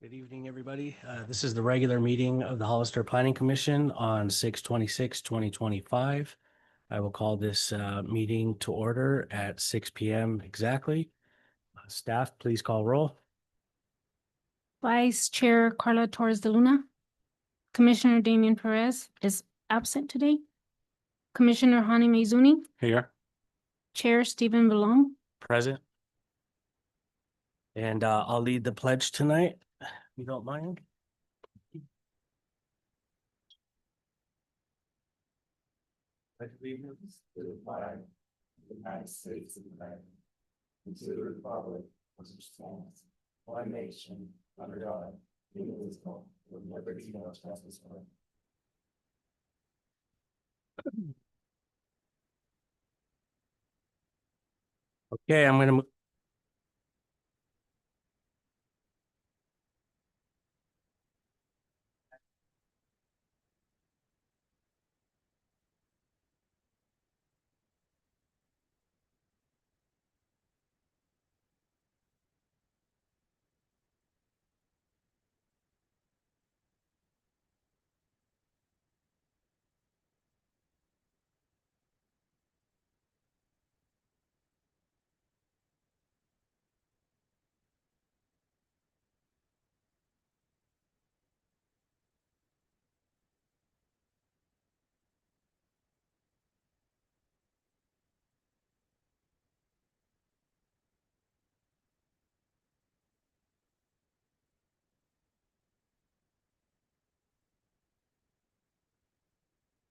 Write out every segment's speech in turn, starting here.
Good evening, everybody. This is the regular meeting of the Hollister Planning Commission on 6/26/2025. I will call this meeting to order at 6 p.m. exactly. Staff, please call roll. Vice Chair Carla Torres de Luna. Commissioner Damian Perez is absent today. Commissioner Hani Maizuni. Here. Chair Stephen Belong. Present. And I'll lead the pledge tonight, if you don't mind. Allegiance to the flag of the United States of America, and to the republic which stands one nation under God, indivisible, with liberty and justice for all. Okay, I'm going to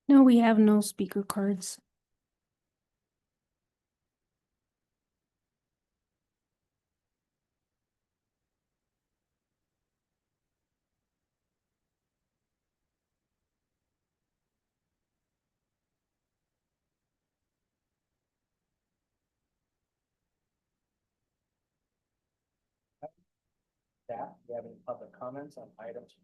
No, we have no speaker cards. staff, do you have any public comments on items?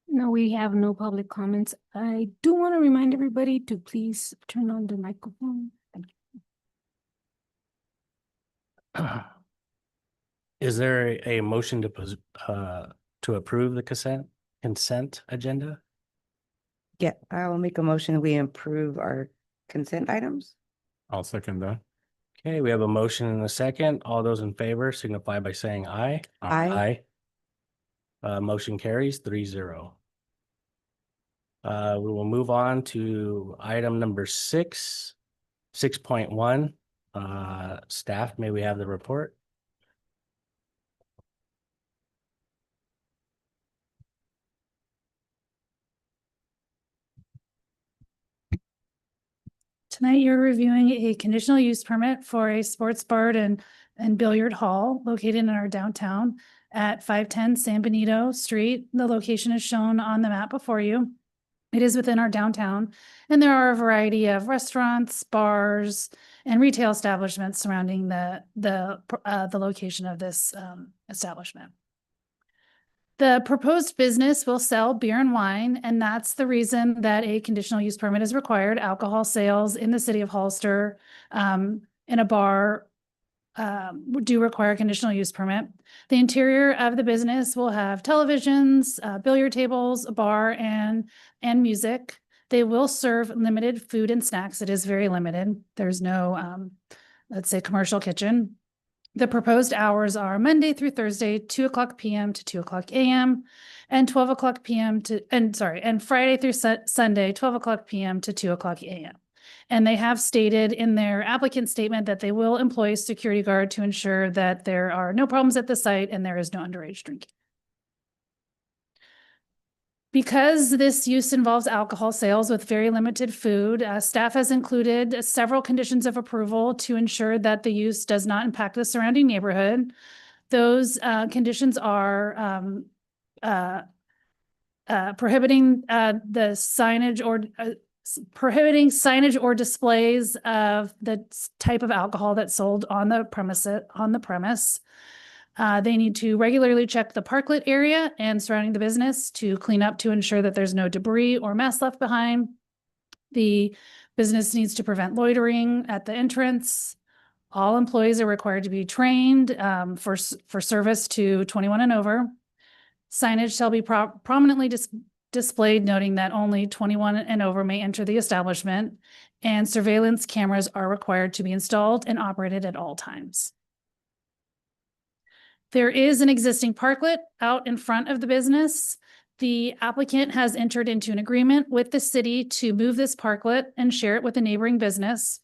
No, we have no public comments. I do want to remind everybody to please turn on the microphone. Thank you. Is there a motion to approve the consent agenda? Yeah, I'll make a motion. We improve our consent items. I'll second that. Okay, we have a motion and a second. All those in favor signify by saying aye. Aye. Motion carries 3-0. We will move on to item number 6.1. Staff, may we have the report? Tonight, you're reviewing a conditional use permit for a sports bar and billiard hall located in our downtown at 510 San Benito Street. The location is shown on the map before you. It is within our downtown, and there are a variety of restaurants, bars, and retail establishments surrounding the location of this establishment. The proposed business will sell beer and wine, and that's the reason that a conditional use permit is required. Alcohol sales in the city of Hollister in a bar do require a conditional use permit. The interior of the business will have televisions, billiard tables, a bar, and music. They will serve limited food and snacks. It is very limited. There's no, let's say, commercial kitchen. The proposed hours are Monday through Thursday, 2:00 p.m. to 2:00 a.m. and 12:00 p.m. and Friday through Sunday, 12:00 p.m. to 2:00 a.m. And they have stated in their applicant statement that they will employ a security guard to ensure that there are no problems at the site and there is no underage drinking. Because this use involves alcohol sales with very limited food, staff has included several conditions of approval to ensure that the use does not impact the surrounding neighborhood. Those conditions are prohibiting prohibiting signage or displays of the type of alcohol that's sold on the premise. They need to regularly check the parklet area and surrounding the business to clean up to ensure that there's no debris or mess left behind. The business needs to prevent loitering at the entrance. All employees are required to be trained for service to 21 and over. Signage shall be prominently displayed, noting that only 21 and over may enter the establishment, and surveillance cameras are required to be installed and operated at all times. There is an existing parklet out in front of the business. The applicant has entered into an agreement with the city to move this parklet and share it with a neighboring business.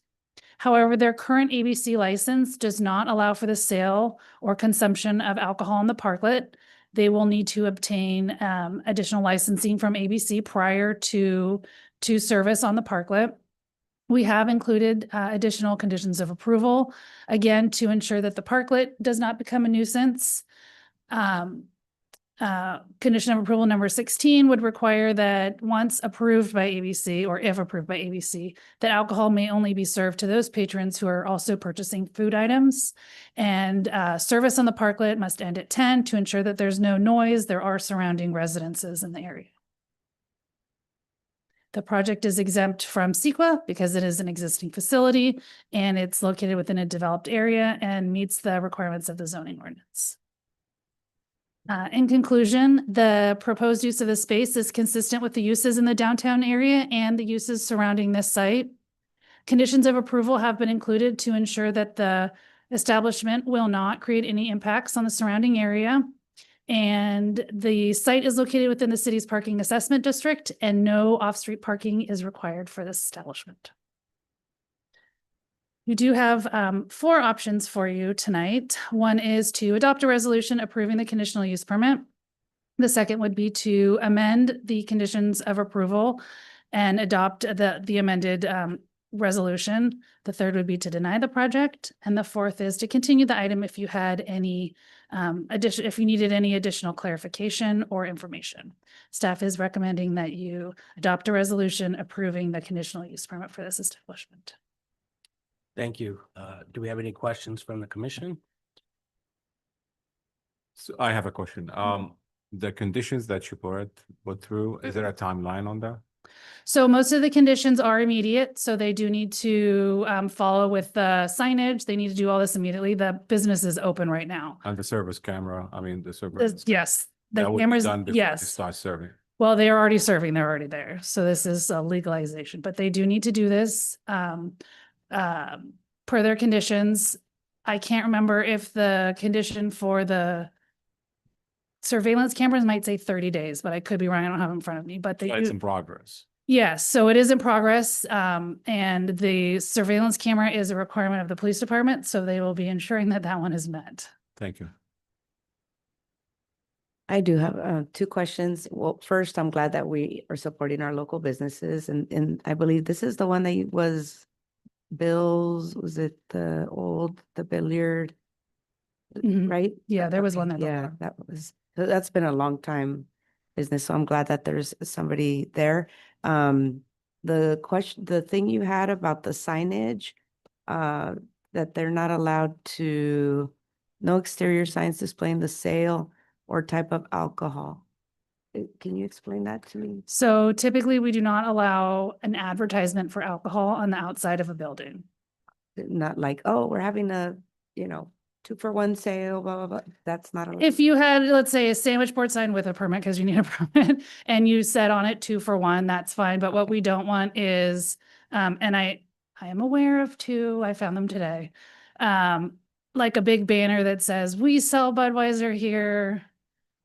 However, their current ABC license does not allow for the sale or consumption of alcohol in the parklet. They will need to obtain additional licensing from ABC prior to service on the parklet. We have included additional conditions of approval, again, to ensure that the parklet does not become a nuisance. Condition of approval number 16 would require that once approved by ABC, or if approved by ABC, that alcohol may only be served to those patrons who are also purchasing food items. And service on the parklet must end at 10 to ensure that there's no noise. There are surrounding residences in the area. The project is exempt from CEQA because it is an existing facility and it's located within a developed area and meets the requirements of the zoning ordinance. In conclusion, the proposed use of the space is consistent with the uses in the downtown area and the uses surrounding this site. Conditions of approval have been included to ensure that the establishment will not create any impacts on the surrounding area. And the site is located within the city's parking assessment district, and no off-street parking is required for this establishment. You do have 4 options for you tonight. One is to adopt a resolution approving the conditional use permit. The second would be to amend the conditions of approval and adopt the amended resolution. The third would be to deny the project. And the fourth is to continue the item if you had any if you needed any additional clarification or information. Staff is recommending that you adopt a resolution approving the conditional use permit for this establishment. Thank you. Do we have any questions from the commission? So I have a question. The conditions that you put through, is there a timeline on that? So most of the conditions are immediate, so they do need to follow with the signage. They need to do all this immediately. The business is open right now. And the service camera, I mean, the service. Yes, the that would be cameras, done before they yes. Start serving. Well, they're already serving, they're already there. So this is a legalization, but they do need to do this per their conditions. I can't remember if the condition for the surveillance cameras might say 30 days, but I could be wrong. I don't have it in front of me, but they It's do. in progress. Yes, so it is in progress. And the surveillance camera is a requirement of the police department, so they will be ensuring that that one is met. Thank you. I do have 2 questions. Well, first, I'm glad that we are supporting our local businesses, and I believe this is the one that was Bill's, was it the billiard, Mhm. right? Yeah, there was one there Yeah, before. that's been a long time business, so I'm glad that there's somebody there. The thing you had about the signage, that they're not allowed to, no exterior signs displaying the sale or type of alcohol. Can you explain that to me? So typically we do not allow an advertisement for alcohol on the outside of a building. Not like, oh, we're having a, 2-for-1 sale, blah, blah, blah. That's not. If you had, let's say, a sandwich board sign with a permit, because you need a permit, and you said on it 2-for-1, that's fine. But what we don't want is, and I am aware of 2, I found them today. Like a big banner that says, "We sell Budweiser here."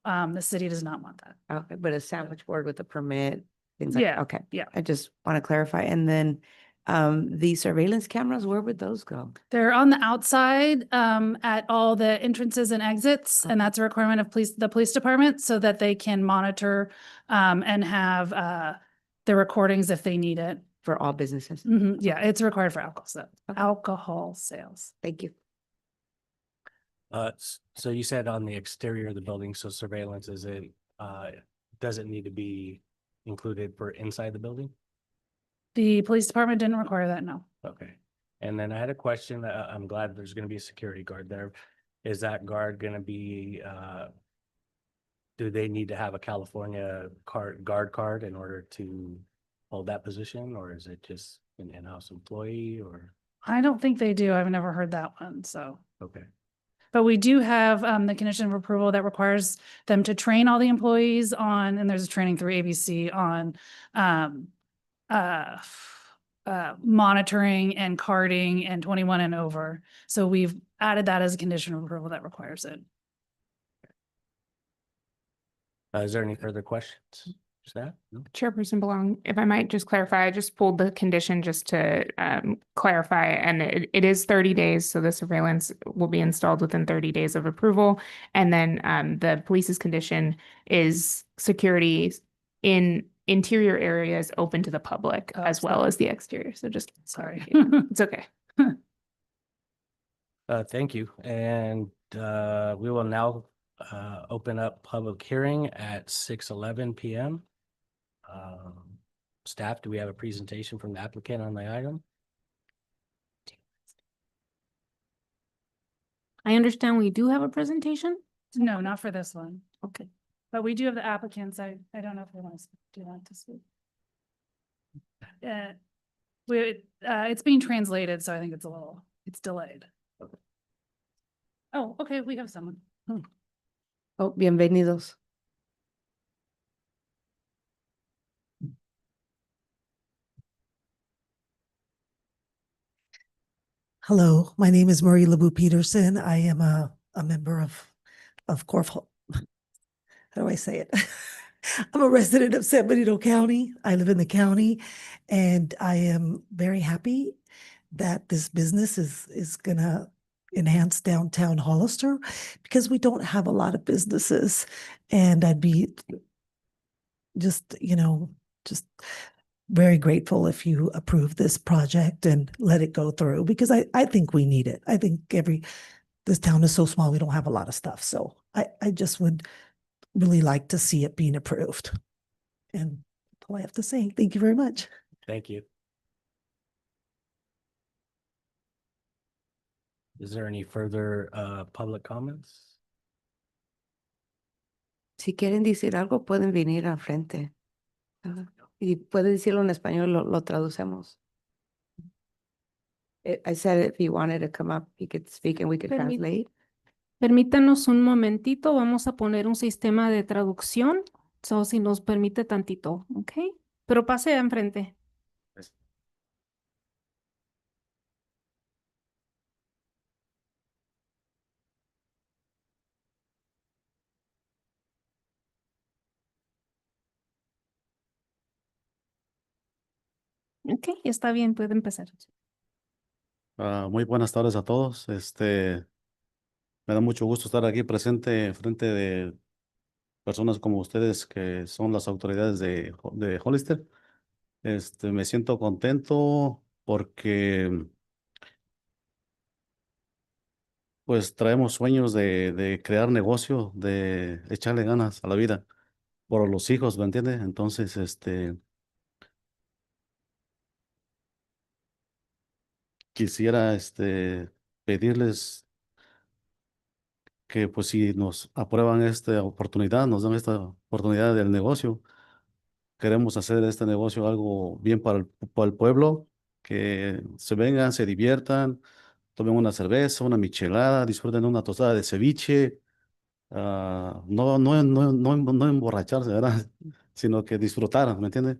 The city does not want that. Okay, but a sandwich board with a permit, things like, Yeah, okay. yeah. I just want to clarify. And then the surveillance cameras, where would those go? They're on the outside at all the entrances and exits, and that's a requirement of the police department so that they can monitor and have the recordings if they need it. For all businesses? Mhm, yeah, it's required for alcohol sales. Thank you. So you said on the exterior of the building, so surveillance doesn't need to be included for inside the building? The police department didn't require that, no. Okay. And then I had a question. I'm glad there's going to be a security guard there. Is that guard going to be, do they need to have a California guard card in order to hold that position? Or is it just an in-house employee or? I don't think they do. I've never heard that one, so. Okay. But we do have the condition of approval that requires them to train all the employees on, and there's a training through ABC on um uh monitoring and carding and 21 and over. So we've added that as a condition of approval that requires it. Is there any further questions? Staff? No? Chairperson Belong, if I might just clarify, I just pulled the condition just to clarify, and it is 30 days, so the surveillance will be installed within 30 days of approval. And then the police's condition is security in interior areas open to the public Oh, as well sorry. as the exterior. So just, Sorry. it's okay. Thank you. And we will now open up public hearing at 6:11 PM. Staff, do we have a presentation from the applicant on the item? I understand we do have a presentation. No, not for this one, Okay. but we do have the applicants. I don't know if they want to do that to speak. It's being translated, so I think it's delayed. Oh, okay, we have someone. Oh, bienvenidos. Hello, my name is Marie LeBou Peterson. I am a member of Corf. How do I say it? I'm a resident of San Benito County. I live in the county, and I am very happy that this business is gonna enhance downtown Hollister because we don't have a lot of businesses, and I'd be just, just very grateful if you approve this project and let it go through because I think we need it. I think this town is so small, we don't have a lot of stuff. So I just would really like to see it being approved. And that's all I have to say. Thank you very much. Thank you. Is there any further public comments? Si quieren decir algo, pueden venir al frente. Y puede decirlo en español, lo traducemos. I said if he wanted to come up, he could speak and we could Permit- translate. Permítanos un momentito, vamos a poner un sistema de traducción. So, si nos permite tantito, ¿ok? Pero pase enfrente. Ok, está bien, puede empezar. Muy buenas tardes a todos. Me da mucho gusto estar aquí presente frente de personas como ustedes que son las autoridades de Hollister. Me siento contento porque pues traemos sueños de crear negocio, de echarle ganas a la vida por los hijos, ¿me entiendes? Entonces, quisiera pedirles que pues si nos aprueban esta oportunidad, nos dan esta oportunidad del negocio, queremos hacer este negocio algo bien para el pueblo, que se vengan, se diviertan, tomen una cerveza, una michelada, disfruten de una tostada de ceviche, no emborracharse, ¿verdad? Sino que disfrutar, ¿me entiende?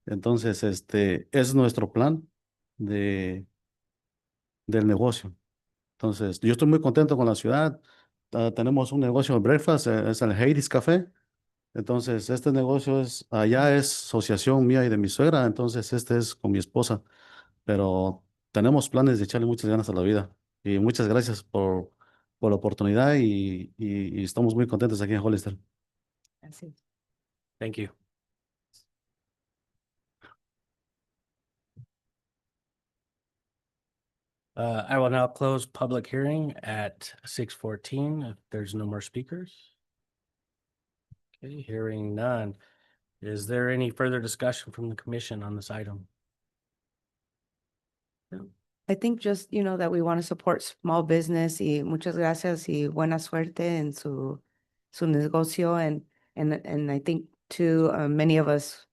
Entonces, es nuestro plan de, del negocio. Entonces, yo estoy muy contento con la ciudad. Tenemos un negocio de breakfast, es el Hades Café. Entonces, este negocio allá es asociación mía y de mi suegra, entonces este es con mi esposa, pero tenemos planes de echarle muchas ganas a la vida. Y muchas gracias por la oportunidad y estamos muy contentos aquí en Hollister. Así. Thank you. I will now close public hearing at 6:14 if there's no more speakers. Okay, hearing none. Is there any further discussion from the commission on this item? I think just, that we want to support small business y muchas gracias y buena suerte en su negocio and I think too, many of us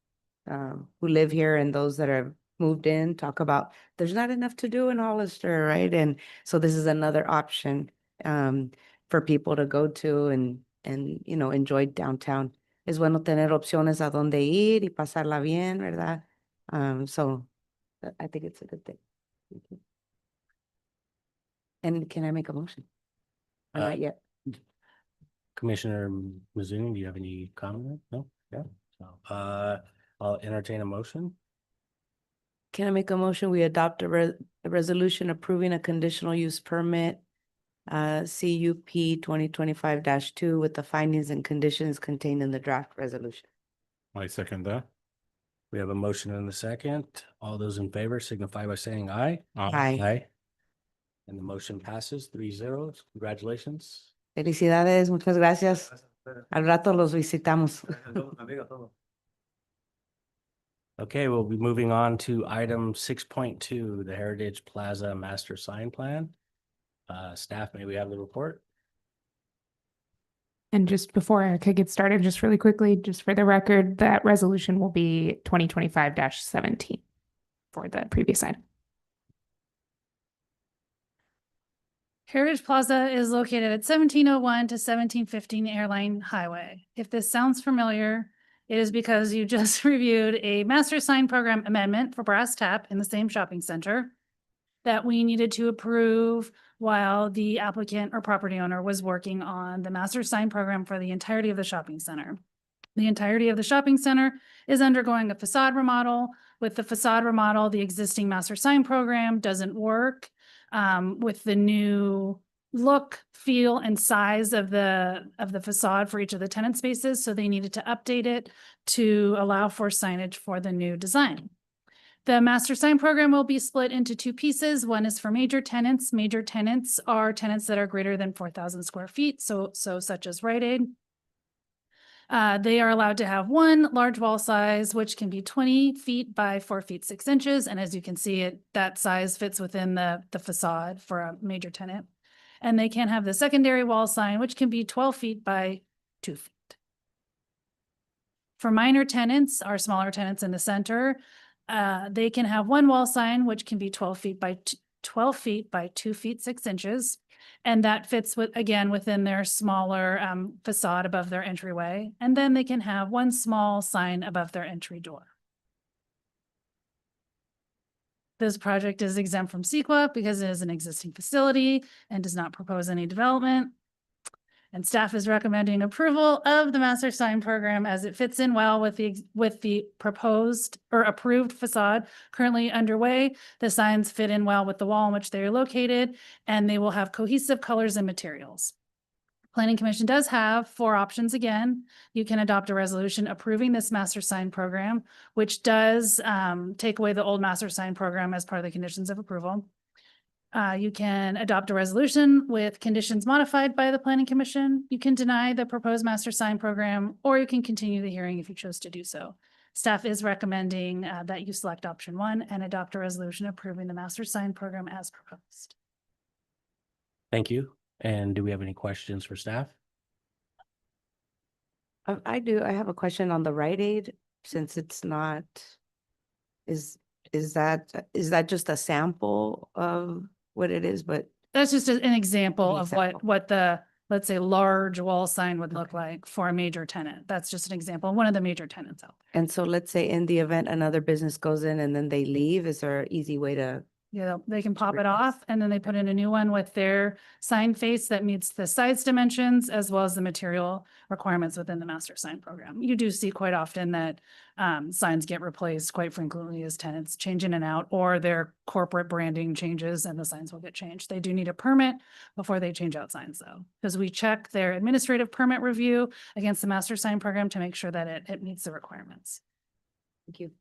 who live here and those that are moved in, talk about, there's not enough to do in Hollister, right? And so this is another option for people to go to and, you know, enjoy downtown. Es bueno tener opciones a donde ir y pasarla bien, ¿verdad? So I think it's a good thing. Mhm. And can I make a motion? Or Uh, not yet? Commissioner Mizzuni, do you have any comment? No? Yeah. So, I'll entertain a motion. Can I make a motion? We adopt a resolution approving a conditional use permit, CUP 2025-2 with the findings and conditions contained in the draft resolution. I second that. We have a motion and a second. All those in favor signify by saying aye. Aye. Aye. And the motion passes 3-0. Congratulations. Felicidades, muchas gracias. Al rato los visitamos. Okay, we'll be moving on to item 6.2, the Heritage Plaza Master Sign Plan. Staff, may we have the report? And just before Erica gets started, just really quickly, just for the record, that resolution will be 2025-17 for the previous item. Heritage Plaza is located at 1701 to 1715 Airline Highway. If this sounds familiar, it is because you just reviewed a master sign program amendment for Brass Tap in the same shopping center that we needed to approve while the applicant or property owner was working on the master sign program for the entirety of the shopping center. The entirety of the shopping center is undergoing a facade remodel. With the facade remodel, the existing master sign program doesn't work. With the new look, feel, and size of the facade for each of the tenant spaces, so they needed to update it to allow for signage for the new design. The master sign program will be split into two pieces. One is for major tenants. Major tenants are tenants that are greater than 4,000 square feet, so such as Rite Aid. They are allowed to have one large wall size, which can be 20 feet by 4 feet 6 inches. And as you can see, that size fits within the facade for a major tenant. And they can have the secondary wall sign, which can be 12 feet by 2 feet. For minor tenants, our smaller tenants in the center, they can have one wall sign, which can be 12 feet by 2 feet 6 inches. And that fits again within their smaller facade above their entryway. And then they can have one small sign above their entry door. This project is exempt from CEQA because it is an existing facility and does not propose any development. And staff is recommending approval of the master sign program as it fits in well with the proposed or approved facade currently underway. The signs fit in well with the wall in which they are located, and they will have cohesive colors and materials. Planning Commission does have 4 options again. You can adopt a resolution approving this master sign program, which does take away the old master sign program as part of the conditions of approval. You can adopt a resolution with conditions modified by the Planning Commission. You can deny the proposed master sign program, or you can continue the hearing if you chose to do so. Staff is recommending that you select option 1 and adopt a resolution approving the master sign program as proposed. Thank you. And do we have any questions for staff? I do. I have a question on the Rite Aid, since it's not, is that just a sample of what it is, but That's just an example An of example. what the, let's say, large wall sign would look like for a major tenant. That's just an example, one of the major tenants out there. and so let's say in the event another business goes in and then they leave, is there an easy way to? Yeah, they can pop it off and then they put in a new one with their sign face that meets the size dimensions as well as the material requirements within the master sign program. You do see quite often that signs get replaced quite frequently as tenants change in and out, or their corporate branding changes and the signs will get changed. They do need a permit before they change out signs though, because we check their administrative permit review against the master sign program to make sure that it meets the requirements. Thank you.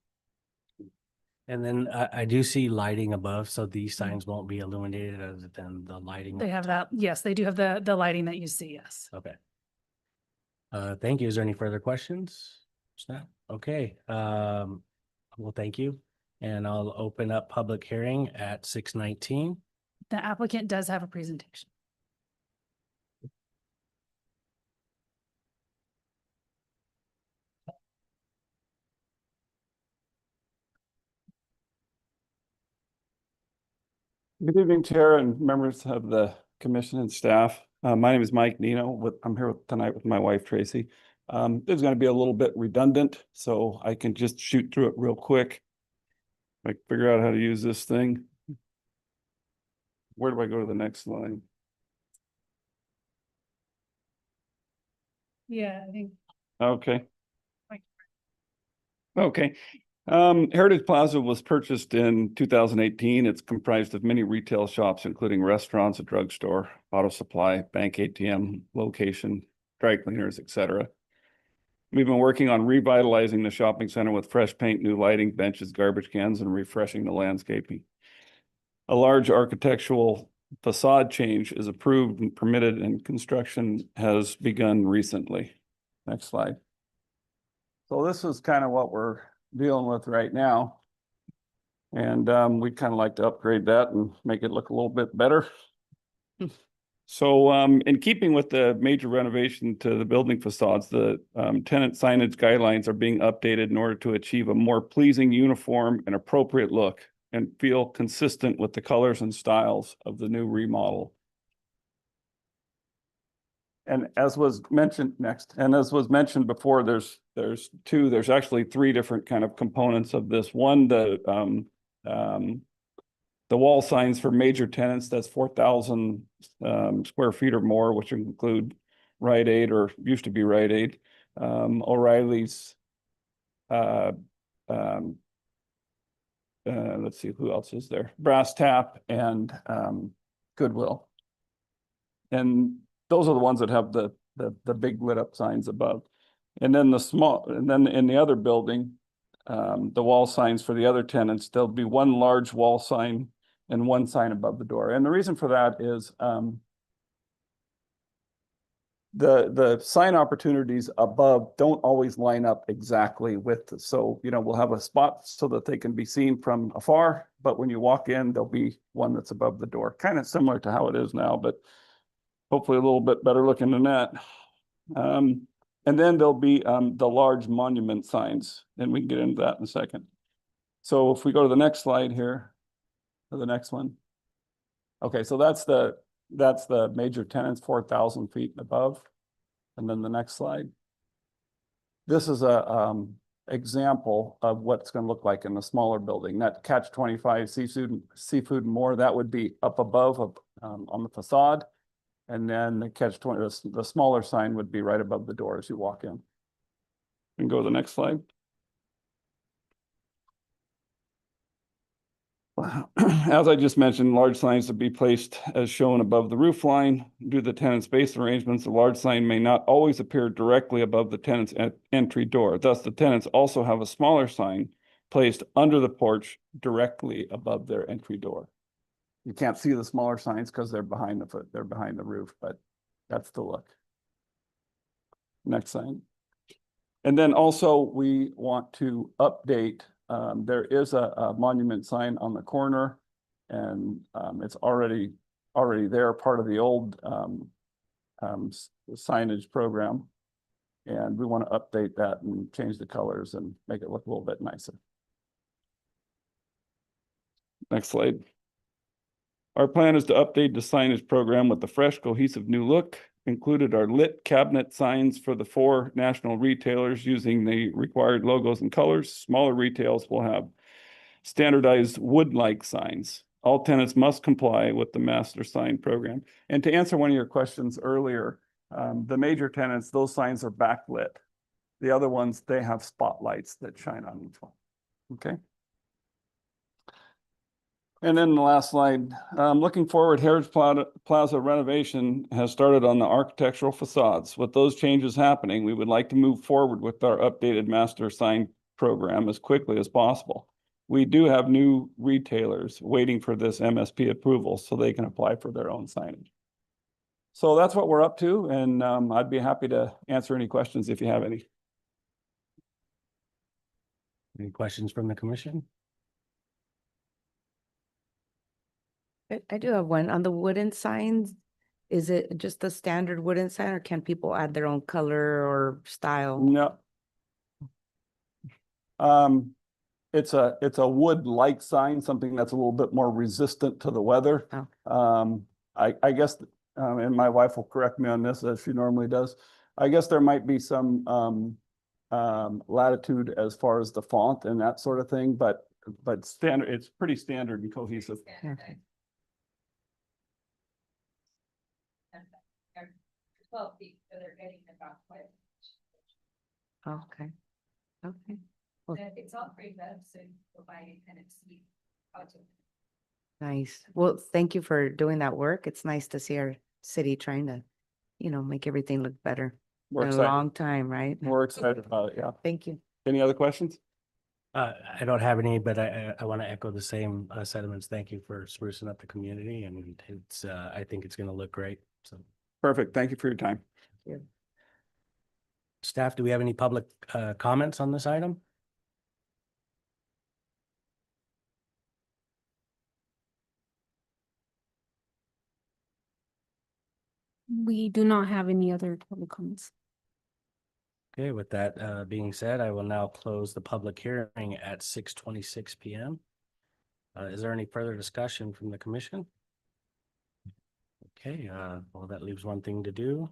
And then I do see lighting above, so these signs won't be illuminated other than the lighting. They have that, yes, they do have the lighting that you see, yes. Okay. Thank you. Is there any further questions? Staff? Okay, well, thank you. And I'll open up public hearing at 6:19. The applicant does have a presentation. Good evening, Chair and members of the commission and staff. My name is Mike Nino. I'm here tonight with my wife, Tracy. This is going to be a little bit redundant, so I can just shoot through it real quick. I figure out how to use this thing. Where do I go to the next line? Yeah, I think. Okay. Okay. Heritage Plaza was purchased in 2018. It's comprised of many retail shops, including restaurants, a drugstore, auto supply, bank ATM location, dry cleaners, etc. We've been working on revitalizing the shopping center with fresh paint, new lighting, benches, garbage cans, and refreshing the landscaping. A large architectural facade change is approved and permitted, and construction has begun recently. Next slide. So this is kind of what we're dealing with right now. And we'd kind of like to upgrade that and make it look a little bit better. So in keeping with the major renovation to the building facades, the tenant signage guidelines are being updated in order to achieve a more pleasing, uniform, and appropriate look and feel consistent with the colors and styles of the new remodel. And as was mentioned as mentioned before, there's actually three different kind of components of this. One, the wall signs for major tenants, that's 4,000 square feet or more, which include Rite Aid, or used to be Rite Aid, O'Reilly's, let's see, who else is there? Brass Tap and Goodwill. And those are the ones that have the big lit up signs above. And then in the other building, the wall signs for the other tenants, there'll be one large wall sign and one sign above the door. And the reason for that is the sign opportunities above don't always line up exactly with, so, we'll have a spot so that they can be seen from afar, but when you walk in, there'll be one that's above the door, kind of similar to how it is now, but hopefully a little bit better looking than that. And then there'll be the large monument signs, and we can get into that in a second. So if we go to the next slide here, or the next one. Okay, so that's the major tenants, 4,000 feet and above. And then the next slide. This is a example of what it's going to look like in the smaller building. That Catch 25 seafood and more, that would be up above on the facade. And then the Catch 20, the smaller sign would be right above the door as you walk in. And go to the next slide. As I just mentioned, large signs to be placed as shown above the roof line. Due to the tenant space arrangements, the large sign may not always appear directly above the tenant's entry door. Thus, the tenants also have a smaller sign placed under the porch directly above their entry door. You can't see the smaller signs because they're behind the roof, but that's the look. Next sign. And then also we want to update. There is a monument sign on the corner, and it's already there, part of the old signage program. And we want to update that and change the colors and make it look a little bit nicer. Next slide. Our plan is to update the signage program with the fresh, cohesive new look. Included are lit cabinet signs for the 4 national retailers using the required logos and colors. Smaller retails will have standardized wood-like signs. All tenants must comply with the master sign program. And to answer one of your questions earlier, the major tenants, those signs are backlit. The other ones, they have spotlights that shine on each one. Okay. And then the last slide, looking forward, Heritage Plaza renovation has started on the architectural facades. With those changes happening, we would like to move forward with our updated master sign program as quickly as possible. We do have new retailers waiting for this MSP approval so they can apply for their own signage. So that's what we're up to, and I'd be happy to answer any questions if you have any. Any questions from the commission? I do have one. On the wooden signs, is it just a standard wooden sign, or can people add their own color or style? No. It's a wood-like sign, something that's a little bit more resistant to the weather. Oh. I guess, and my wife will correct me on this as she normally does. I guess there might be some latitude as far as the font and that sort of thing, but standard, it's pretty standard and cohesive. Okay. 12 feet, so they're getting about 5. Okay. Okay. It's all framed up, so you go by and kind of see how to. Nice. Well, thank you for doing that work. It's nice to see our city trying to, make everything look better. We're In a excited. long time, right? We're excited about it, yeah. Thank you. Any other questions? I don't have any, but I want to echo the same sentiments. Thank you for sprucing up the community, and it's I think it's going to look great. So, Perfect. Thank you for your time. staff, do we have any public comments on this item? We do not have any other public comments. Okay, with that being said, I will now close the public hearing at 6:26 p.m. Is there any further discussion from the commission? Okay, well, that leaves one thing to do.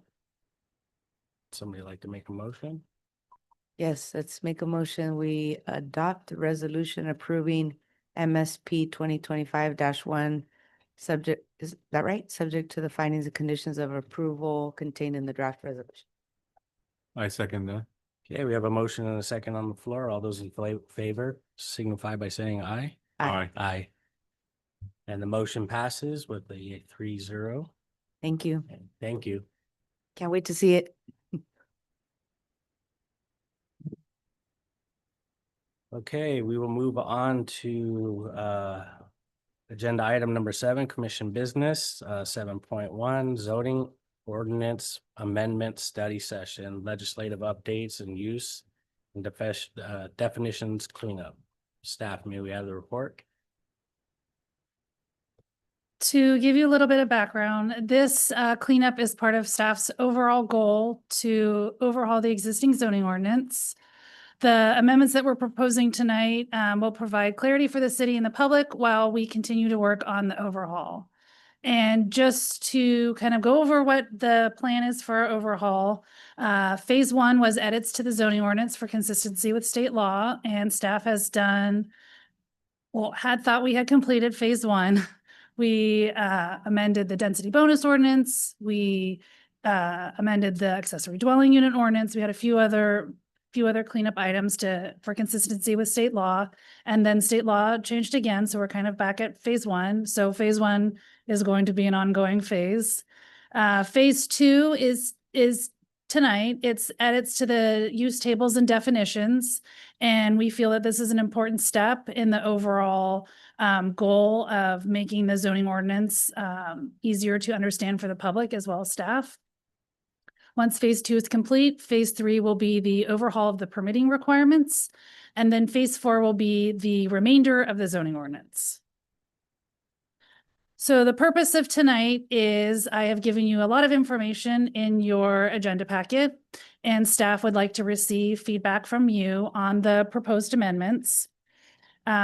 Somebody like to make a motion? Yes, let's make a motion. We adopt the resolution approving MSP 2025-1. Subject, is that right? Subject to the findings and conditions of approval contained in the draft resolution. I second that. Okay, we have a motion and a second on the floor. All those in favor signify by saying aye. Aye. Aye. And the motion passes with a 3-0. Thank you. Thank you. Can't wait to see it. Okay, we will move on to agenda item number 7, commission business, 7.1, zoning ordinance amendment study session, legislative updates and use and definitions cleanup. Staff, may we have the report? To give you a little bit of background, this cleanup is part of staff's overall goal to overhaul the existing zoning ordinance. The amendments that we're proposing tonight will provide clarity for the city and the public while we continue to work on the overhaul. And just to kind of go over what the plan is for our overhaul, phase 1 was edits to the zoning ordinance for consistency with state law, and staff has done, well, had thought we had completed phase 1. We amended the density bonus ordinance. We amended the accessory dwelling unit ordinance. We had a few other cleanup items for consistency with state law, and then state law changed again. So we're kind of back at phase 1. So phase 1 is going to be an ongoing phase. Phase 2 is tonight. It's edits to the use tables and definitions. And we feel that this is an important step in the overall goal of making the zoning ordinance easier to understand for the public as well as staff. Once phase 2 is complete, phase 3 will be the overhaul of the permitting requirements. And then phase 4 will be the remainder of the zoning ordinance. So the purpose of tonight is I have given you a lot of information in your agenda packet, and staff would like to receive feedback from you on the proposed amendments.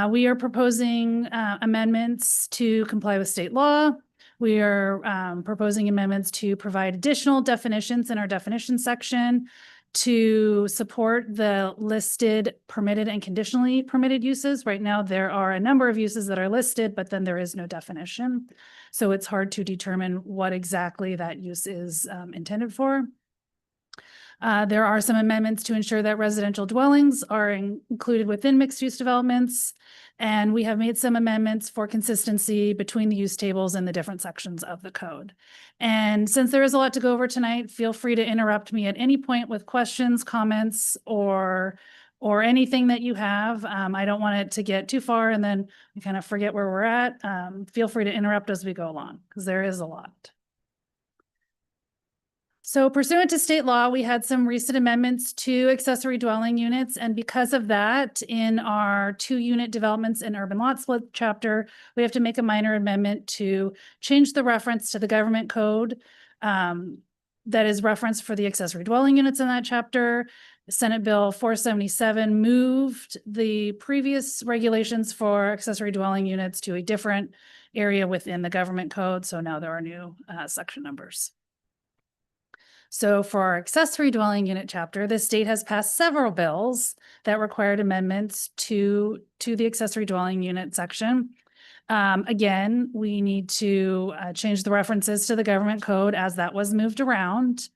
We are proposing amendments to comply with state law. We are proposing amendments to provide additional definitions in our definition section to support the listed permitted and conditionally permitted uses. Right now, there are a number of uses that are listed, but then there is no definition. So it's hard to determine what exactly that use is intended for. There are some amendments to ensure that residential dwellings are included within mixed-use developments. And we have made some amendments for consistency between the use tables and the different sections of the code. And since there is a lot to go over tonight, feel free to interrupt me at any point with questions, comments, or anything that you have. I don't want it to get too far and then we kind of forget where we're at. Feel free to interrupt as we go along because there is a lot. So pursuant to state law, we had some recent amendments to accessory dwelling units. And because of that, in our 2-unit developments in urban lot split chapter, we have to make a minor amendment to change the reference to the government code that is referenced for the accessory dwelling units in that chapter Senate Bill 477 moved the previous regulations for accessory dwelling units to a different area within the government code. So now there are new section numbers. So for our accessory dwelling unit chapter, the state has passed several bills that required amendments to the accessory dwelling unit section. Again, we need to change the references to the government code as that was moved around.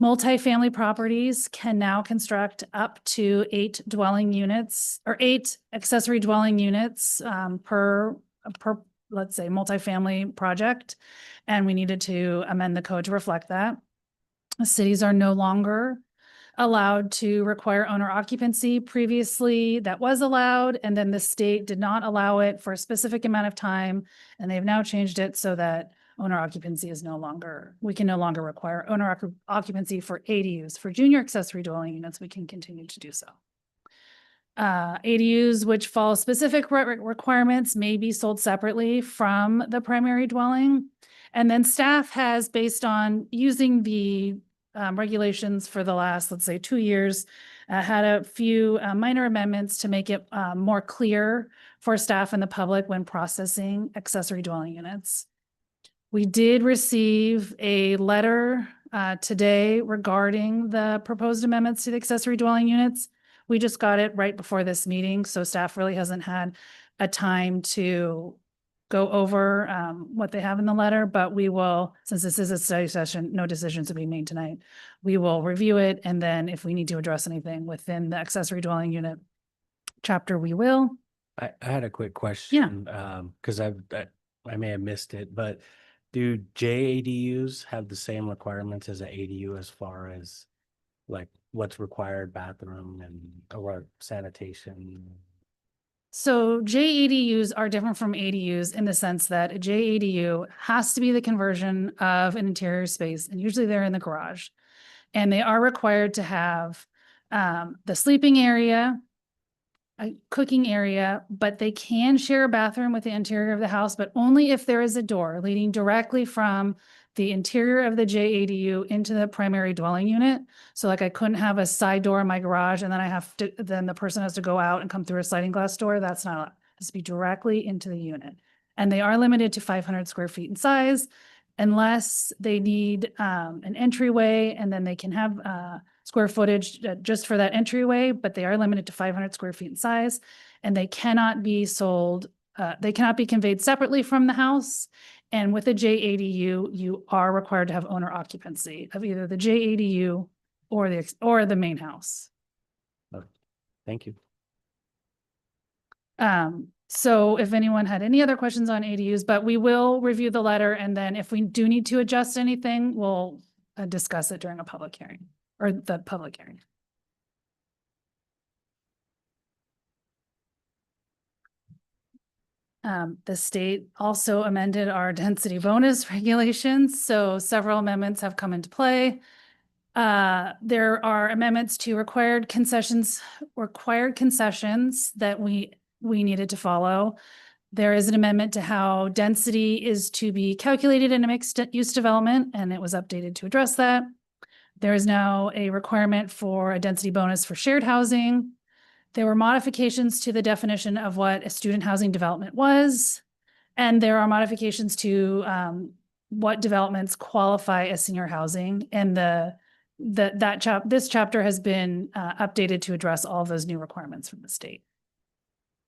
Multifamily properties can now construct up to 8 dwelling units or 8 accessory dwelling units per, let's say, multifamily project. And we needed to amend the code to reflect that. Cities are no longer allowed to require owner occupancy. Previously, that was allowed, and then the state did not allow it for a specific amount of time, and they've now changed it so that owner occupancy is no longer, we can no longer require owner occupancy for ADUs. For junior accessory dwelling units, we can continue to do so. ADUs which follow specific requirements may be sold separately from the primary dwelling. And then staff has, based on using the regulations for the last, let's say, 2 years, had a few minor amendments to make it more clear for staff and the public when processing accessory dwelling units. We did receive a letter today regarding the proposed amendments to the accessory dwelling units. We just got it right before this meeting, so staff really hasn't had a time to go over what they have in the letter, but we will, since this is a study session, no decisions to be made tonight. We will review it, and then if we need to address anything within the accessory dwelling unit chapter, we will. I had a quick question. Because I may have missed it, but do JADUs have the same requirements as an ADU as far as like what's required, bathroom and or sanitation? So JADUs are different from ADUs in the sense that a JADU has to be the conversion of an interior space, and usually they're in the garage. And they are required to have the sleeping area, a cooking area, but they can share a bathroom with the interior of the house, but only if there is a door leading directly from the interior of the JADU into the primary dwelling unit. So like I couldn't have a side door in my garage and then then the person has to go out and come through a sliding glass door. That's not allowed. It has to be directly into the unit. And they are limited to 500 square feet in size unless they need an entryway, and then they can have square footage just for that entryway, but they are limited to 500 square feet in size, and they cannot be sold. They cannot be conveyed separately from the house. And with a JADU, you are required to have owner occupancy of either the JADU or the main house. Thank you. So if anyone had any other questions on ADUs, but we will review the letter, and then if we do need to adjust anything, we'll discuss it during a public hearing or the public hearing. The state also amended our density bonus regulations, so several amendments have come into play. There are amendments to required concessions that we needed to follow. There is an amendment to how density is to be calculated in a mixed use development, and it was updated to address that. There is now a requirement for a density bonus for shared housing. There were modifications to the definition of what a student housing development was. And there are modifications to what developments qualify as senior housing. And this chapter has been updated to address all of those new requirements from the state.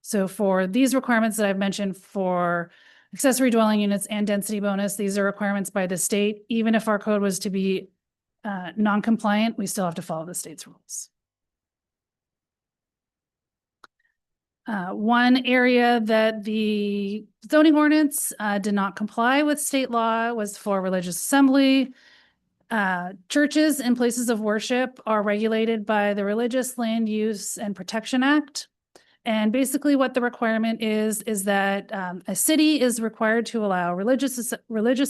So for these requirements that I've mentioned for accessory dwelling units and density bonus, these are requirements by the state. Even if our code was to be non-compliant, we still have to follow the state's rules. One area that the zoning ordinance did not comply with state law was for religious assembly. Churches and places of worship are regulated by the Religious Land Use and Protection Act. And basically what the requirement is that a city is required to allow religious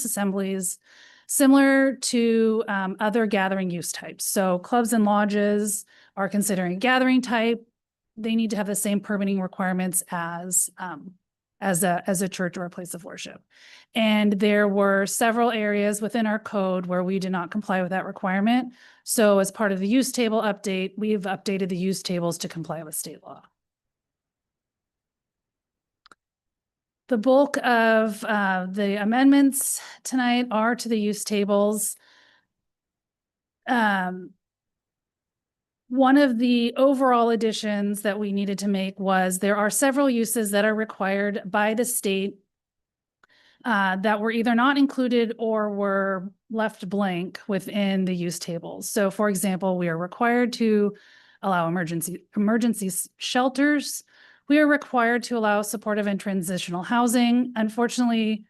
assemblies similar to other gathering use types. So clubs and lodges are considering gathering type. They need to have the same permitting requirements as as a church or a place of worship. And there were several areas within our code where we did not comply with that requirement. So as part of the use table update, we've updated the use tables to comply with state law. The bulk of the amendments tonight are to the use tables. One of the overall additions that we needed to make was there are several uses that are required by the state that were either not included or were left blank within the use tables. So for example, we are required to allow emergency shelters. We are required to allow supportive and transitional housing. Unfortunately,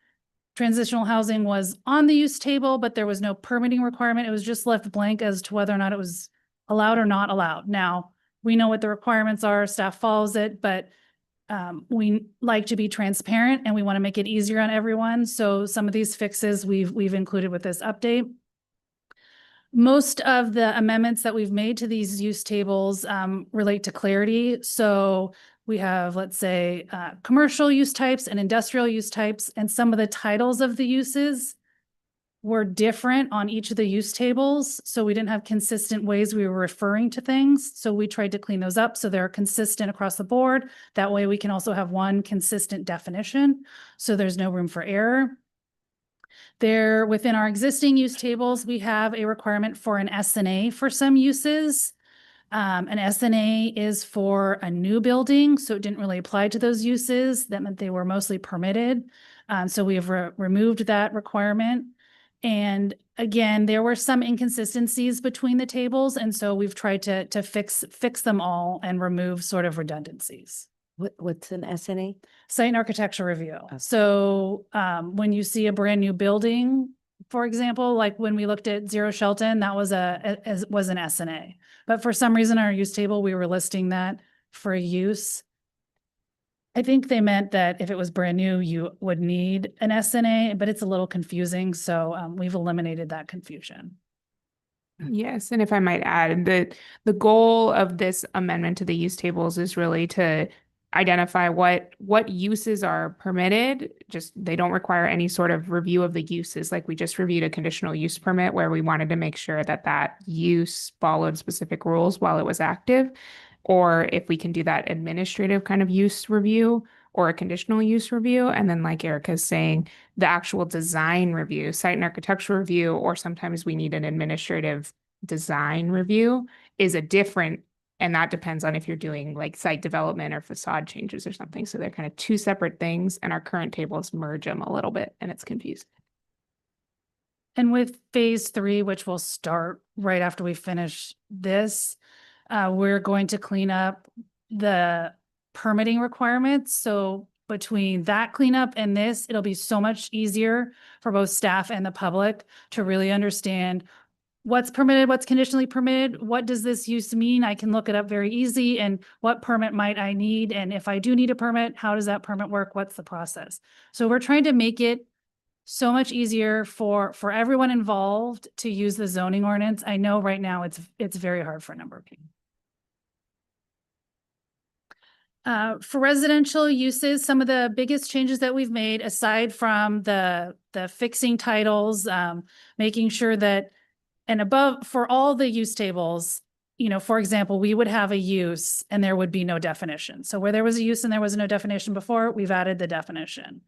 transitional housing was on the use table, but there was no permitting requirement. It was just left blank as to whether or not it was allowed or not allowed. Now, we know what the requirements are, staff follows it, but we like to be transparent and we want to make it easier on everyone. So some of these fixes we've included with this update. Most of the amendments that we've made to these use tables relate to clarity. So we have, let's say, commercial use types and industrial use types, and some of the titles of the uses were different on each of the use tables. So we didn't have consistent ways we were referring to things. So we tried to clean those up so they're consistent across the board. That way we can also have one consistent definition. So there's no room for error. There, within our existing use tables, we have a requirement for an SNA for some uses. An SNA is for a new building, so it didn't really apply to those uses. That meant they were mostly permitted. So we have removed that requirement. And again, there were some inconsistencies between the tables, and so we've tried to fix them all and remove sort of redundancies. What's an SNA? Site and architecture review. Okay. So when you see a brand new building, for example, like when we looked at Zero Shelton, that was an SNA. But for some reason, our use table, we were listing that for use. I think they meant that if it was brand new, you would need an SNA, but it's a little confusing. So we've eliminated that confusion. Yes, and if I might add, the goal of this amendment to the use tables is really to identify what uses are permitted. Just they don't require any sort of review of the uses. Like we just reviewed a conditional use permit where we wanted to make sure that that use followed specific rules while it was active. Or if we can do that administrative kind of use review or a conditional use review. And then like Erica's saying, the actual design review, site and architecture review, or sometimes we need an administrative design review is a different, and that depends on if you're doing like site development or facade changes or something. So they're kind of two separate things, and our current tables merge them a little bit and it's confusing. And with phase 3, which will start right after we finish this, we're going to clean up the permitting requirements. So between that cleanup and this, it'll be so much easier for both staff and the public to really understand what's permitted, what's conditionally permitted, what does this use mean? I can look it up very easy, and what permit might I need? And if I do need a permit, how does that permit work? What's the process? So we're trying to make it so much easier for everyone involved to use the zoning ordinance. I know right now it's very hard for a number of people. For residential uses, some of the biggest changes that we've made, aside from the fixing titles, making sure that, and above, for all the use tables, you know, for example, we would have a use and there would be no definition. So where there was a use and there was no definition before, we've added the definition.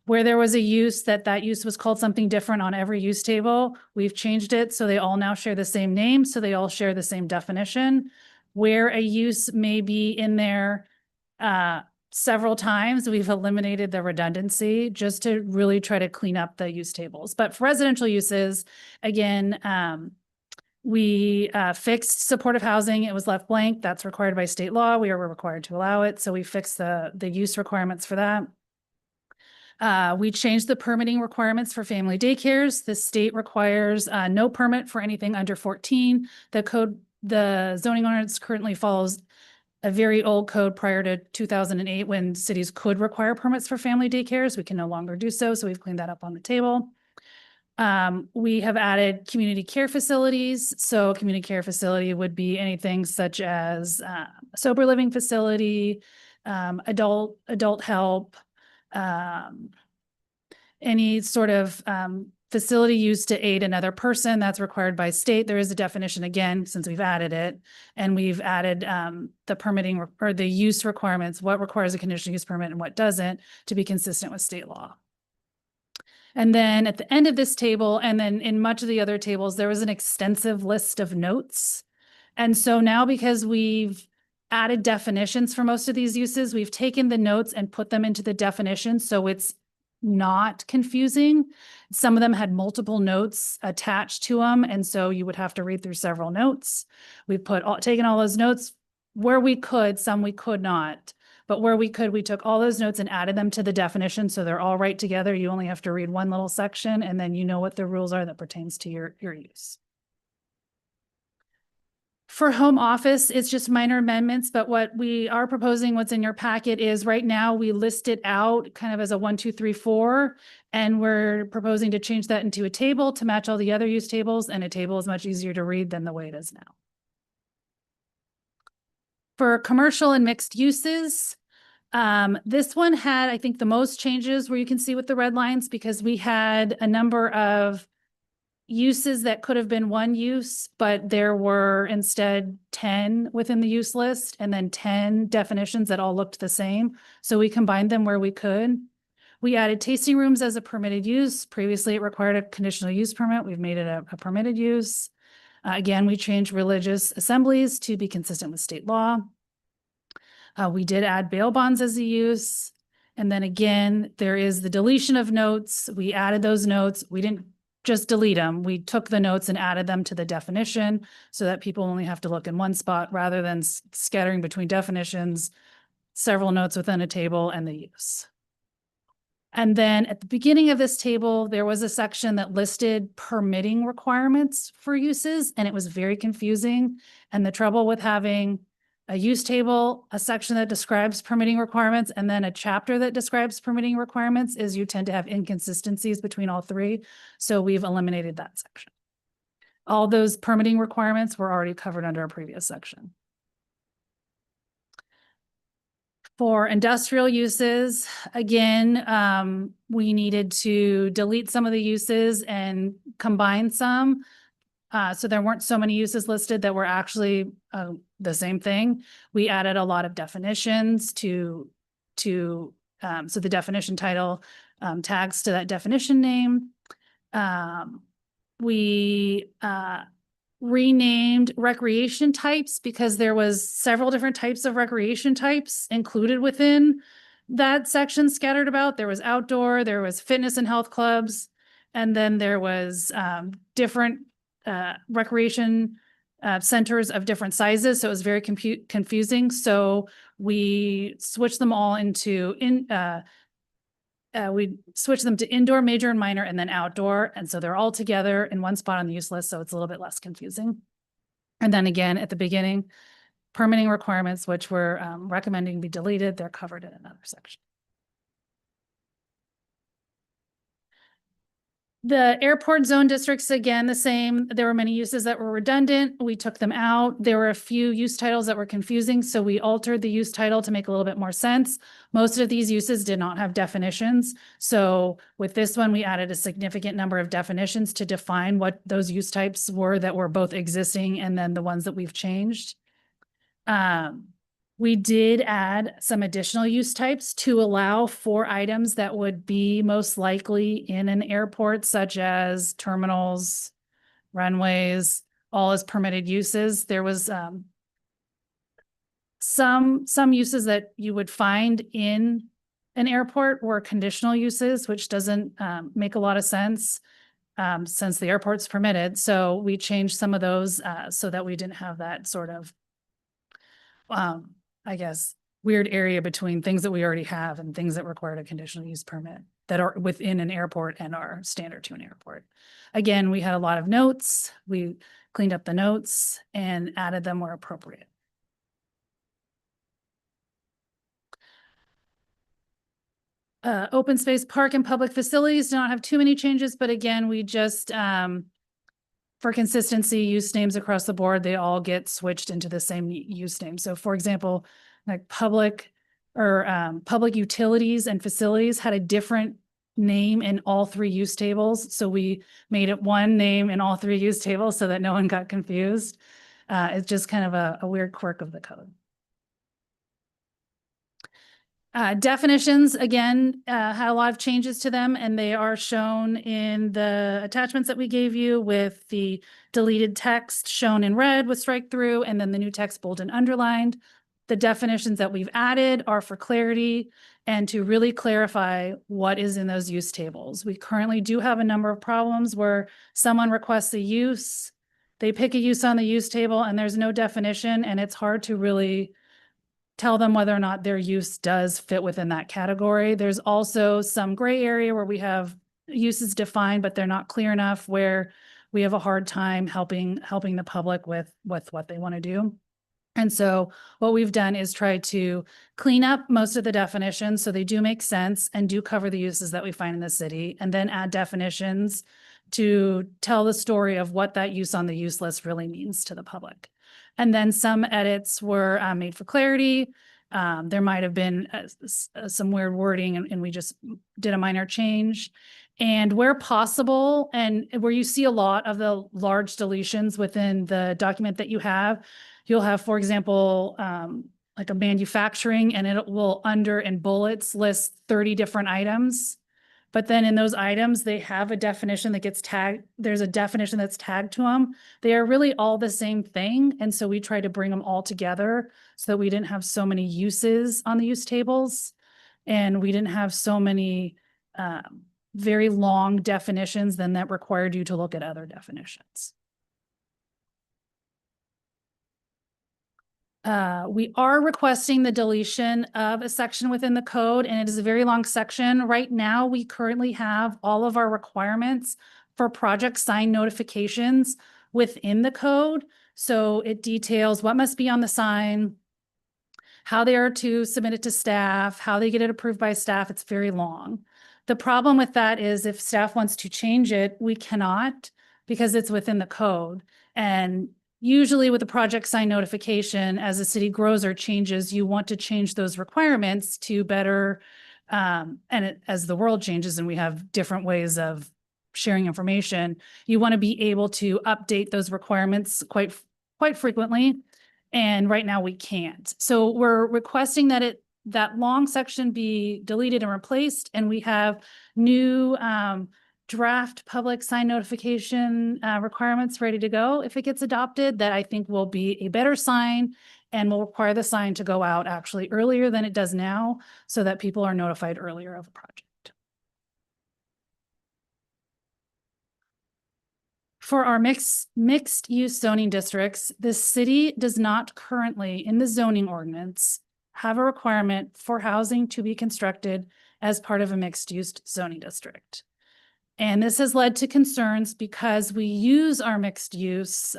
Where there was a use that use was called something different on every use table, we've changed it so they all now share the same name, so they all share the same definition. Where a use may be in there several times, we've eliminated the redundancy just to really try to clean up the use tables. But for residential uses, again, we fixed supportive housing. It was left blank. That's required by state law. We are required to allow it. So we fixed the use requirements for that. We changed the permitting requirements for family daycares. The state requires no permit for anything under 14. The zoning ordinance currently follows a very old code prior to 2008 when cities could require permits for family daycares. We can no longer do so. So we've cleaned that up on the table. We have added community care facilities. So a community care facility would be anything such as a sober living facility, adult help, any sort of facility used to aid another person, that's required by state. There is a definition again, since we've added it. And we've added the permitting or the use requirements, what requires a conditional use permit and what doesn't, to be consistent with state law. And then at the end of this table, and then in much of the other tables, there was an extensive list of notes. And so now, because we've added definitions for most of these uses, we've taken the notes and put them into the definition, so it's not confusing. Some of them had multiple notes attached to them, and so you would have to read through several notes. We've taken all those notes where we could, some we could not. But where we could, we took all those notes and added them to the definition, so they're all right together. You only have to read one little section, and then you know what the rules are that pertains to your use. For home office, it's just minor amendments, but what we are proposing, what's in your packet, is right now we list it out kind of as a 1, 2, 3, 4, and we're proposing to change that into a table to match all the other use tables, and a table is much easier to read than the way it is now. For commercial and mixed uses, this one had, I think, the most changes, where you can see with the red lines, because we had a number of uses that could have been one use, but there were instead 10 within the use list, and then 10 definitions that all looked the same. So we combined them where we could. We added tasting rooms as a permitted use. Previously, it required a conditional use permit. We've made it a permitted use. Again, we changed religious assemblies to be consistent with state law. We did add bail bonds as a use. And then again, there is the deletion of notes. We added those notes. We didn't just delete them. We took the notes and added them to the definition, so that people only have to look in one spot rather than scattering between definitions, several notes within a table, and the use. And then at the beginning of this table, there was a section that listed permitting requirements for uses, and it was very confusing. And the trouble with having a use table, a section that describes permitting requirements, and then a chapter that describes permitting requirements is you tend to have inconsistencies between all three. So we've eliminated that section. All those permitting requirements were already covered under a previous section. For industrial uses, again, we needed to delete some of the uses and combine some. So there weren't so many uses listed that were actually the same thing. We added a lot of definitions so the definition title tags to that definition name. We renamed recreation types, because there was several different types of recreation types included within that section scattered about. There was outdoor, there was fitness and health clubs, and then there was different recreation centers of different sizes. So it was very confusing. So we switched them all into we switched them to indoor, major, and minor, and then outdoor. And so they're all together in one spot on the use list. So it's a little bit less confusing. And then again, at the beginning, permitting requirements, which we're recommending be deleted, they're covered in another section. The airport zone districts, again, the same. There were many uses that were redundant. We took them out. There were a few use titles that were confusing, so we altered the use title to make a little bit more sense. Most of these uses did not have definitions. So with this one, we added a significant number of definitions to define what those use types were that were both existing and then the ones that we've changed. We did add some additional use types to allow for items that would be most likely in an airport, such as terminals, runways, all as permitted uses. There was some uses that you would find in an airport were conditional uses, which doesn't make a lot of sense since the airport's permitted. So we changed some of those so that we didn't have that sort of I guess, weird area between things that we already have and things that require a conditional use permit that are within an airport and are standard to an airport. Again, we had a lot of notes. We cleaned up the notes and added them where appropriate. Open space, park, and public facilities do not have too many changes, but again, we just, for consistency, use names across the board, they all get switched into the same use name. So for example, like public public utilities and facilities had a different name in all three use tables. So we made it one name in all three use tables so that no one got confused. It's just kind of a weird quirk of the code. Definitions, again, had a lot of changes to them, and they are shown in the attachments that we gave you with the deleted text shown in red with strike through, and then the new text bold and underlined. The definitions that we've added are for clarity and to really clarify what is in those use tables. We currently do have a number of problems where someone requests a use, they pick a use on the use table, and there's no definition, and it's hard to really tell them whether or not their use does fit within that category. There's also some gray area where we have uses defined, but they're not clear enough, where we have a hard time helping the public with what they want to do. And so what we've done is try to clean up most of the definitions so they do make sense and do cover the uses that we find in the city, and then add definitions to tell the story of what that use on the use list really means to the public. And then some edits were made for clarity. There might have been some weird wording, and we just did a minor change. And where possible, and where you see a lot of the large deletions within the document that you have, you'll have, for example, like a manufacturing, and it will under in bullets list 30 different items. But then in those items, they have a definition that gets tagged. There's a definition that's tagged to them. They are really all the same thing. And so we try to bring them all together so that we didn't have so many uses on the use tables. And we didn't have so many very long definitions then that required you to look at other definitions. We are requesting the deletion of a section within the code, and it is a very long section. Right now, we currently have all of our requirements for project sign notifications within the code. So it details what must be on the sign, how they are to submit it to staff, how they get it approved by staff. It's very long. The problem with that is if staff wants to change it, we cannot, because it's within the code. And usually with a project sign notification, as the city grows or changes, you want to change those requirements to better, as the world changes and we have different ways of sharing information, you want to be able to update those requirements quite frequently. And right now we can't. So we're requesting that that long section be deleted and replaced, and we have new draft public sign notification requirements ready to go if it gets adopted, that I think will be a better sign and will require the sign to go out actually earlier than it does now so that people are notified earlier of a project. For our mixed use zoning districts, the city does not currently in the zoning ordinance have a requirement for housing to be constructed as part of a mixed use zoning district. And this has led to concerns because we use our mixed use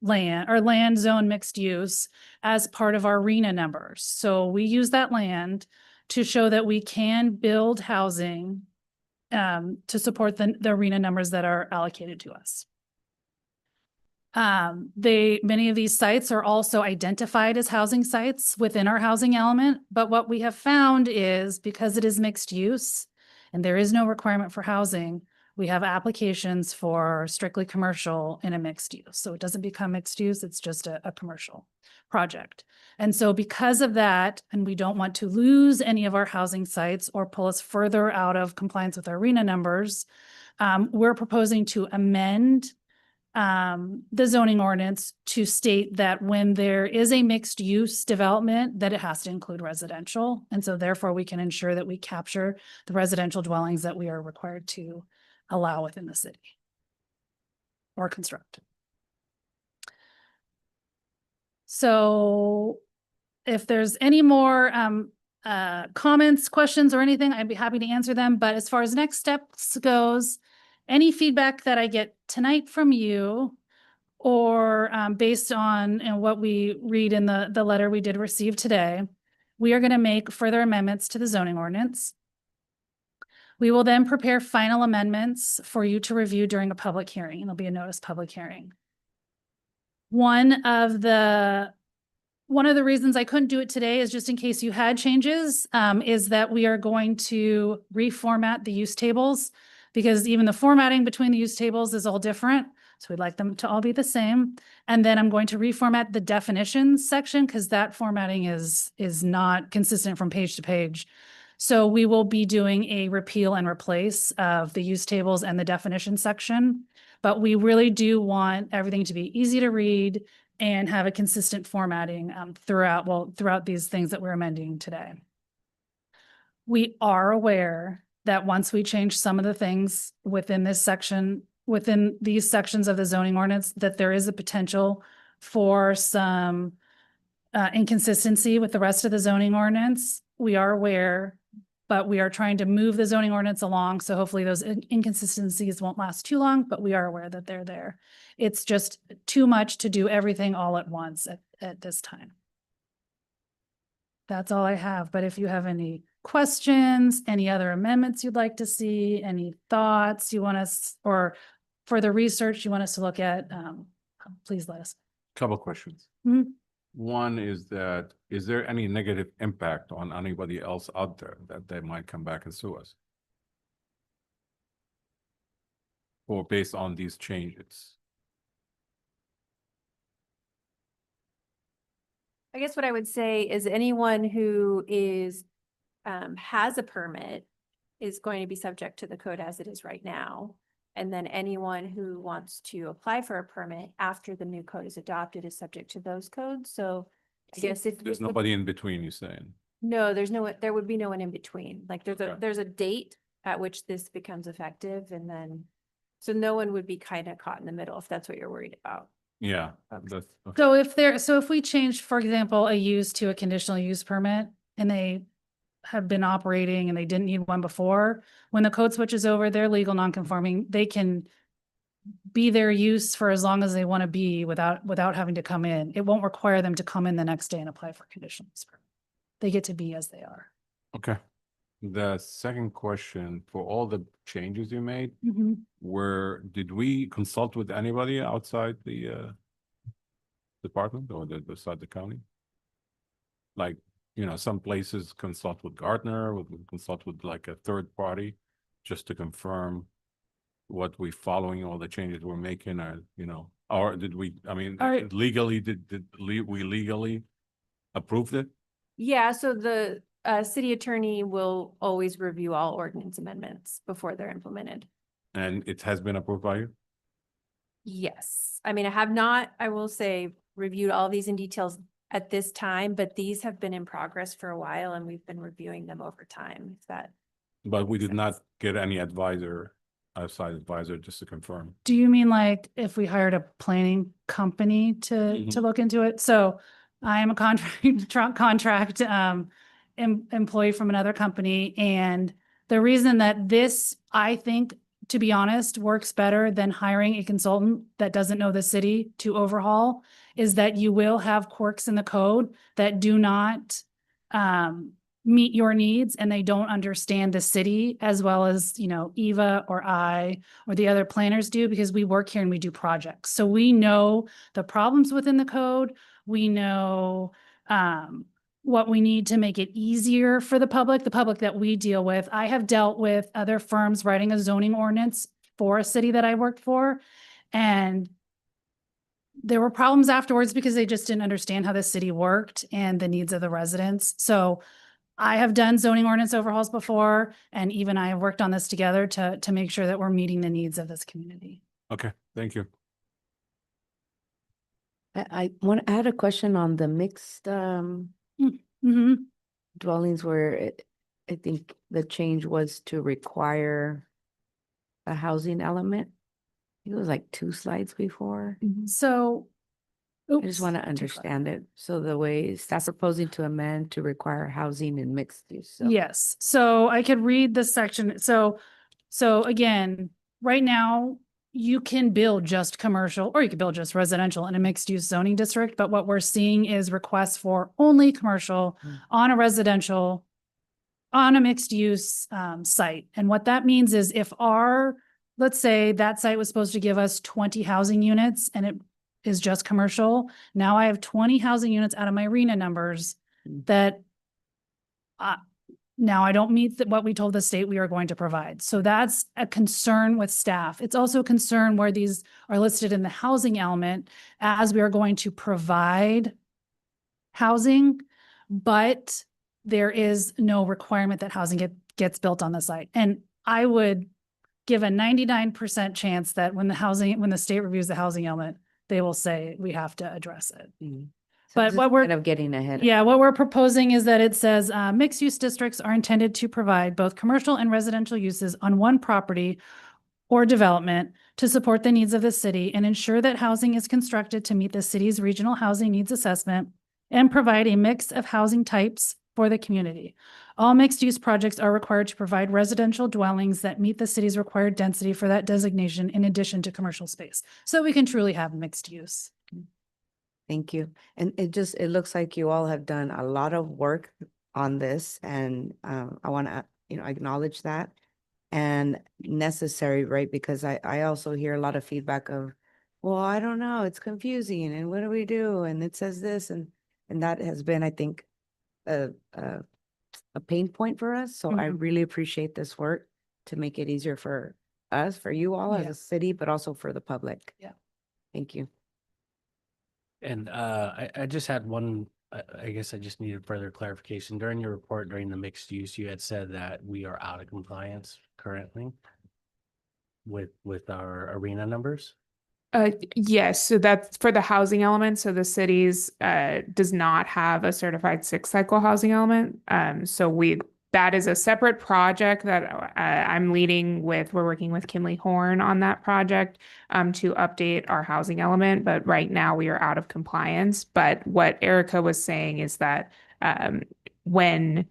land zone mixed use as part of our RHNA numbers. So we use that land to show that we can build housing to support the RHNA numbers that are allocated to us. Many of these sites are also identified as housing sites within our housing element. But what we have found is because it is mixed use and there is no requirement for housing, we have applications for strictly commercial in a mixed use. So it doesn't become mixed use, it's just a commercial project. And so because of that, and we don't want to lose any of our housing sites or pull us further out of compliance with our RHNA numbers, we're proposing to amend the zoning ordinance to state that when there is a mixed use development, that it has to include residential. And so therefore we can ensure that we capture the residential dwellings that we are required to allow within the city or construct. So if there's any more comments, questions, or anything, I'd be happy to answer them. But as far as next steps goes, any feedback that I get tonight from you or based on what we read in the letter we did receive today, we are going to make further amendments to the zoning ordinance. We will then prepare final amendments for you to review during a public hearing. There'll be a notice public hearing. One of the one of the reasons I couldn't do it today is just in case you had changes, is that we are going to reformat the use tables because even the formatting between the use tables is all different. So we'd like them to all be the same. And then I'm going to reformat the definitions section because that formatting is not consistent from page to page. So we will be doing a repeal and replace of the use tables and the definition section. But we really do want everything to be easy to read and have a consistent formatting throughout these things that we're amending today. We are aware that once we change some of the things within this section, within these sections of the zoning ordinance, that there is a potential for some inconsistency with the rest of the zoning ordinance. We are aware, but we are trying to move the zoning ordinance along. So hopefully those inconsistencies won't last too long, but we are aware that they're there. It's just too much to do everything all at once at this time. That's all I have. But if you have any questions, any other amendments you'd like to see, any thoughts you want us, or further research you want us to look at, please let us. Couple questions. Mhm. One is that, is there any negative impact on anybody else out there that they might come back and sue us? Or based on these changes? I guess what I would say is anyone who is, has a permit is going to be subject to the code as it is right now. And then anyone who wants to apply for a permit after the new code is adopted is subject to those codes. So I guess if. There's nobody in between, you're saying? No, there would be no one in between. Like Okay. there's a date at which this becomes effective and then, so no one would be kind of caught in the middle if that's what you're worried about. Yeah, Okay. that's, okay. So if we change, for example, a use to a conditional use permit and they have been operating and they didn't need one before, when the code switches over, they're legal non-conforming, they can be their use for as long as they want to be without having to come in. It won't require them to come in the next day and apply for conditional use permit. They get to be as they are. Okay. The second question, for all the changes you made, did we consult with anybody outside the department or beside the county? Like, some places consult with Gartner, would consult with like a third party just to confirm what we following, all the changes we're making, or did we, legally, we legally approved it? Yeah, so the city attorney will always review all ordinance amendments before they're implemented. And it has been approved by you? Yes, I mean, I have not, I will say, reviewed all these in details at this time, but these have been in progress for a while and we've been reviewing them over time, if that. But we did not get any outside advisor, just to confirm. Do you mean like if we hired a planning company to look into it? So I am a contract employee from another company, and the reason that this, I think, to be honest, works better than hiring a consultant that doesn't know the city to overhaul is that you will have quirks in the code that do not meet your needs and they don't understand the city as well as, Eva or I or the other planners do, because we work here and we do projects. So we know the problems within the code. We know what we need to make it easier for the public that we deal with. I have dealt with other firms writing a zoning ordinance for a city that I worked for, and there were problems afterwards because they just didn't understand how the city worked and the needs of the residents. So I have done zoning ordinance overhauls before, and even I have worked on this together to make sure that we're meeting the needs of this community. Okay, thank you. I had a question on the mixed dwellings where I think the change was to require a housing element. It was like 2 slides before. So I just want to understand it. So the way staff proposing to amend to require housing and mixed use. So. Yes, so I could read this section. So again, right now, you can build just commercial or you can build just residential in a mixed use zoning district. But what we're seeing is requests for only commercial on a residential, on a mixed use site. And what that means is if let's say that site was supposed to give us 20 housing units and is just commercial. Now I have 20 housing units out of my RENA numbers that now I don't meet what we told the state we are going to provide. So that's a concern with staff. It's also a concern where these are listed in the housing element as we are going to provide housing, but there is no requirement that housing gets built on the site. And I would give a 99% chance that when the state reviews the housing element, they will say we have to address it. But what we're kind of getting ahead. Yeah, what we're proposing is that it says, mixed-use districts are intended to provide both commercial and residential uses on one property or development to support the needs of the city and ensure that housing is constructed to meet the city's regional housing needs assessment and provide a mix of housing types for the community. All mixed-use projects are required to provide residential dwellings that meet the city's required density for that designation in addition to commercial space. So we can truly have mixed use. Thank you. And it looks like you all have done a lot of work on this, and I want to, acknowledge that. And necessary, right? Because I also hear a lot of feedback of, well, I don't know, it's confusing, and what do we do? And it says this, and that has been, I think, a pain point for us. So I really appreciate this work to make it easier for us, for you all as Yeah. a city, but also for the public. Yeah. Thank you. And I just had one, I guess I just needed further clarification. During your report, during the mixed use, you had said that we are out of compliance currently with our arena numbers. Yes, so that's for the housing element. So the cities does not have a certified 6-cycle housing element. So that is a separate project that I'm leading with. We're working with Kimley Horn on that project to update our housing element. But right now we are out of compliance. But what Erica was saying is that when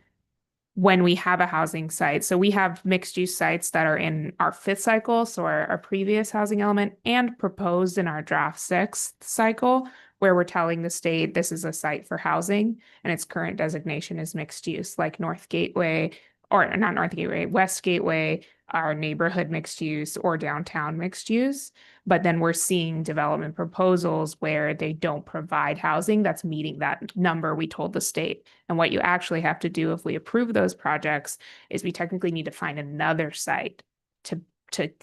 we have a housing site, so we have mixed use sites that are in our 5th cycle, so our previous housing element, and proposed in our draft 6th cycle, where we're telling the state this is a site for housing and its current designation is mixed use, like North Gateway, or not North Gateway, West Gateway, our neighborhood mixed use, or downtown mixed use. But then we're seeing development proposals where they don't provide housing that's meeting that number we told the state. And what you actually have to do if we approve those projects is we technically need to find another site to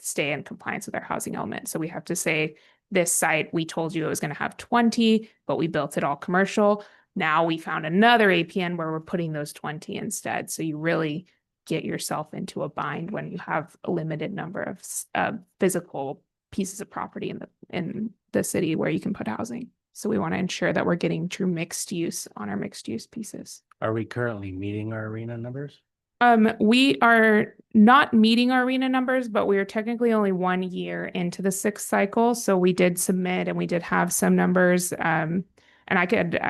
stay in compliance with our housing element. So we have to say, this site, we told you it was going to have 20, but we built it all commercial. Now we found another APN where we're putting those 20 instead. So you really get yourself into a bind when you have a limited number of physical pieces of property in the city where you can put housing. So we want to ensure that we're getting true mixed use on our mixed use pieces. Are we currently meeting our arena numbers? We are not meeting our arena numbers, but we are technically only 1 year into the 6th cycle. So we did submit and we did have some numbers. And I could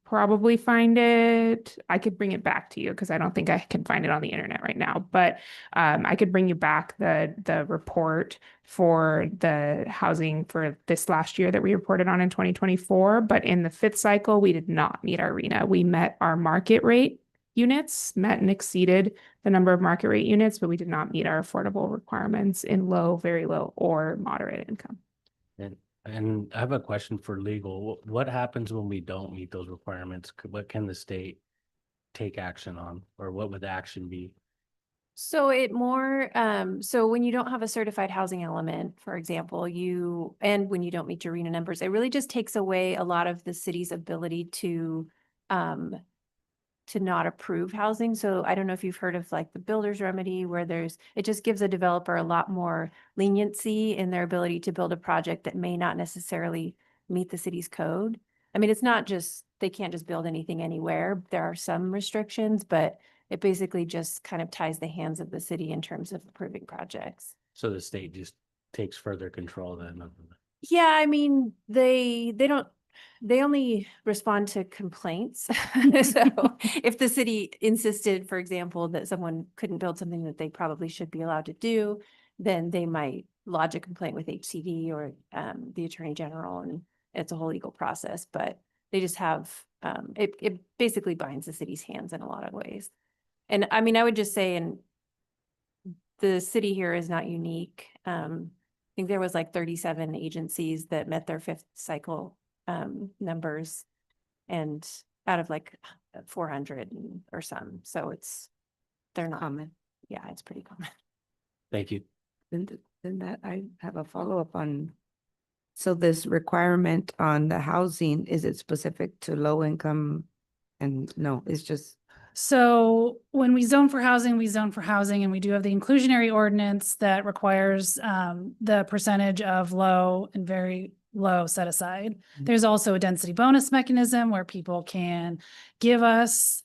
probably find it. I could bring it back to you because I don't think I can find it on the internet right now. But I could bring you back the report for the housing for this last year that we reported on in 2024. But in the 5th cycle, we did not meet our arena. We met our market rate units, met and exceeded the number of market rate units, but we did not meet our affordable requirements in low, very low, or moderate income. And I have a question for legal. What happens when we don't meet those requirements? What can the state take action on, or what would the action be? So so when you don't have a certified housing element, for example, and when you don't meet your arena numbers, it really just takes away a lot of the city's ability to not approve housing. So I don't know if you've heard of like the builder's remedy, where it just gives a developer a lot more leniency in their ability to build a project that may not necessarily meet the city's code. I mean, it's not just, they can't just build anything anywhere. There are some restrictions, but it basically just kind of ties the hands of the city in terms of approving projects. So the state just takes further control then of Yeah, I mean, they only respond to complaints. So if the city insisted, for example, that someone couldn't build something that they probably should be allowed to do, then they might lodge a complaint with HCD or the Attorney General, and it's a whole legal process. But they just have, it basically binds the city's hands in a lot of ways. And I mean, I would just say, and the city here is not unique. think there was like 37 agencies that met their fifth cycle numbers. And out of like 400 or some, so they're not, Comment. yeah, it's pretty common. Thank you. Then that I have a follow-up on. So this requirement on the housing, is it specific to low income? And no, it's just, So when we zone for housing, we zone for housing, and we do have the inclusionary ordinance that requires the percentage of low and very low set aside. There's also a density bonus mechanism where people can give us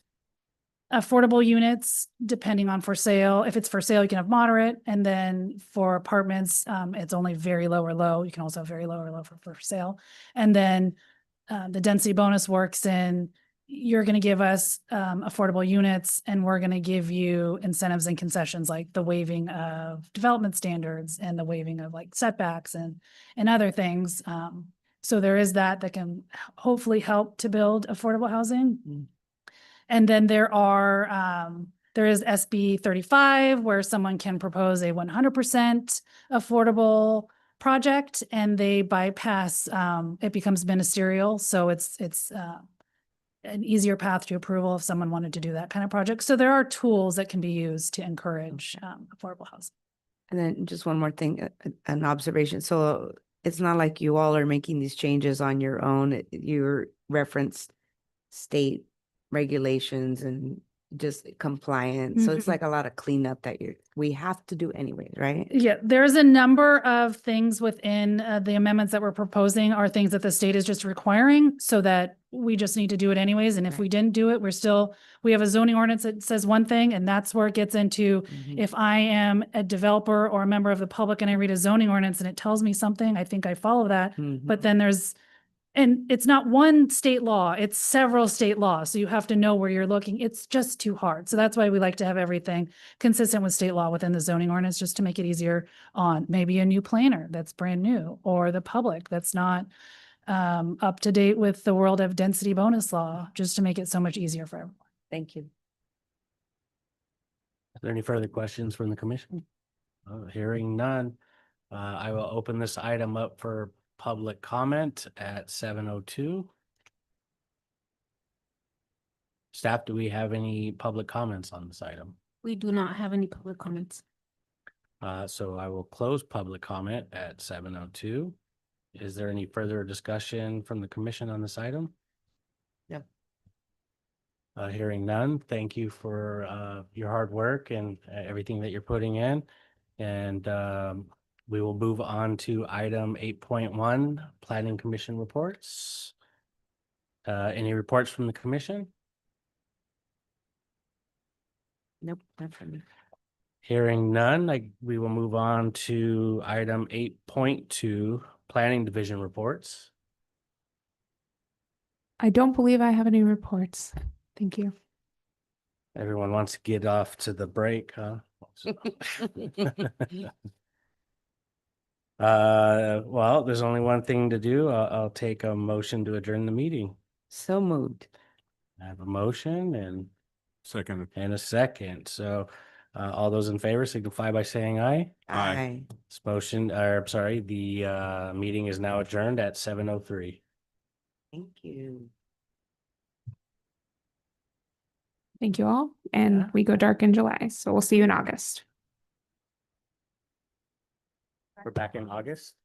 affordable units depending on for sale. If it's for sale, you can have moderate, and then for apartments, it's only very low or low. You can also have very low or low for sale. And then the density bonus works in, you're going to give us affordable units, and we're going to give you incentives and concessions like the waiving of development standards and the waiving of like setbacks and other things. So there is that can hopefully help to build affordable housing. And then there is SB 35 where someone can propose a 100% affordable project and they bypass, it becomes ministerial. So it's an easier path to approval if someone wanted to do that kind of project. So there are tools that can be used to encourage affordable housing. and then just one more thing, an observation. So it's not like you all are making these changes on your own. You referenced state regulations and just compliance. So it's Mhm. like a lot of cleanup that we have to do anyway, right? Yeah, there's a number of things within the amendments that we're proposing are things that the state is just requiring so that we just need to do it anyways. And if Right. we didn't do it, we have a zoning ordinance that says one thing, and that's where it gets into Mhm. if I am a developer or a member of the public and I read a zoning ordinance and it tells me something, I think I follow that. But Mhm. then and it's not one state law, it's several state laws. So you have to know where you're looking. It's just too hard. So that's why we like to have everything consistent with state law within the zoning ordinance, just to make it easier on maybe a new planner that's brand new or the public that's not up to date with the world of density bonus law, just to make it so much easier for everyone. Thank you. Are there any further questions from the commission? Hearing none, I will open this item up for public comment at 7:02. Staff, do we have any public comments on this item? We do not have any public comments. So I will close public comment at 7:02. Is there any further discussion from the commission on this item? No. Hearing none, thank you for your hard work and everything that you're putting in. And we will move on to item 8.1, Planning Commission reports. Any reports from the commission? Nope, not for me. Hearing none, we will move on to item 8.2, Planning Division reports. I don't believe I have any reports. Thank you. Everyone wants to get off to the break, huh? Well, there's only one thing to do. I'll take a motion to adjourn the meeting. So moved. I have a motion Second. and a second. So all those in favor signify by saying aye. Aye. This motion, or I'm sorry, the meeting is now adjourned at 7:03. Thank you. Thank you all. And Yeah. we go dark in July. So we'll see you in August. We're back in August.